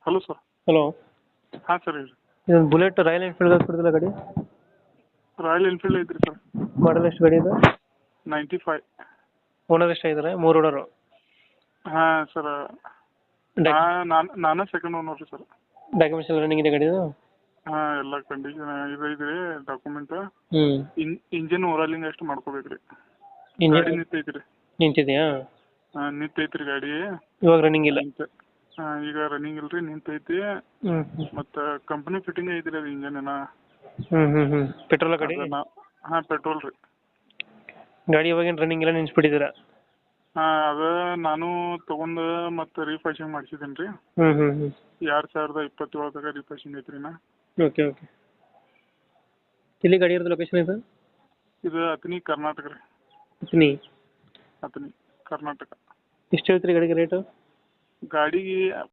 Hello sir. Hello, ಹಾಂ sir ಹೇಳಿ. ಇದೊಂದು ಬುಲೆಟ್ ರಾಯಲ್ ಎನ್ಫೀಲ್ಡ್ ಕೊಡ್ತಿಲ್ಲ ಗಾಡಿ. ರಾಯಲ್ ಎನ್ಫೀಲ್ಡ್ ಐತ್ರಿ ಸರ್. ಮಾಡಲ್ ಎಷ್ಟು ಗಾಡಿ ಇದು? 95. ಓನರ್ ಎಷ್ಟಾಗಿದ್ದಾರೆ? 3 ಓನರು. ಹಾಂ ಸರ್. ನಾನೇ ಸೆಕೆಂಡ್ ಓನರ್ ರೀ ಸರ್. ಡಾಕ್ಯುಮೆಂಟ್ಸ್ ಎಲ್ಲ ರನ್ನಿಂಗ್ ಇದೆ ಗಾಡಿದು? ಹಾಂ ಎಲ್ಲ ಕಂಡೀಷನ್ ಇದು ಐತ್ರಿ ಡಾಕ್ಯುಮೆಂಟ್. ಹ್ಞೂ. ಇಂಜಿನ್ ಓರಲಿಂಗ್ ಅಷ್ಟು ಮಾಡ್ಕೋಬೇಕ್ರಿ. ಗಾಡಿ ನಿಂತ ಐತ್ರಿ. ನಿಂತಿದೆಯಾ? ಹಾಂ ನಿಂತ ಐತ್ರಿ ಗಾಡಿ. ಇವಾಗ ರನ್ನಿಂಗ್ ಇಲ್ಲ? ಹಾಂ ಈಗ ರನ್ನಿಂಗ್ ಇಲ್ರಿ, ನಿಂತೈತಿ. ಹ್ಞೂ. ಮತ್ತು ಕಂಪ್ನಿ ಫಿಟ್ಟಿಂಗ್ ಐತ್ರಿ ಅದು ಇಂಜನ್ ಏನ. ಹ್ಞೂ ಪೆಟ್ರೋಲ್ ಗಾಡಿ? ಹಾಂ ಪೆಟ್ರೋಲ್ ರೀ. ಗಾಡಿ ಇವಾಗೇನು ರನ್ನಿಂಗ್ ಇಲ್ಲ, ನಿಲ್ಸ್ಬಿಟ್ಟಿದ್ದೀರಾ? ಹಾಂ ಅದು ನಾನು ತೊಗೊಂಡು ಮತ್ತು ರೀಫಾಶಿಂಗ್ ಮಾಡಿಸಿದ್ದೀನಿ ರೀ. ಹ್ಞೂ 2027 ರೀಫಾಶಿಂಗ್ ಐತ್ರಿ ನಾ. ಓಕೆ. ಎಲ್ಲಿ ಗಾಡಿ ಇರೋದು ಲೊಕೇಶನ್ ಇದು? ಇದು ಅತನಿ ಕರ್ನಾಟಕ ರೀ. ಅತನಿ ಕರ್ನಾಟಕ. ಎಷ್ಟು ಹೇಳ್ತೀರಿ ಗಾಡಿಗೆ ರೇಟು? ಗಾಡಿಗೆ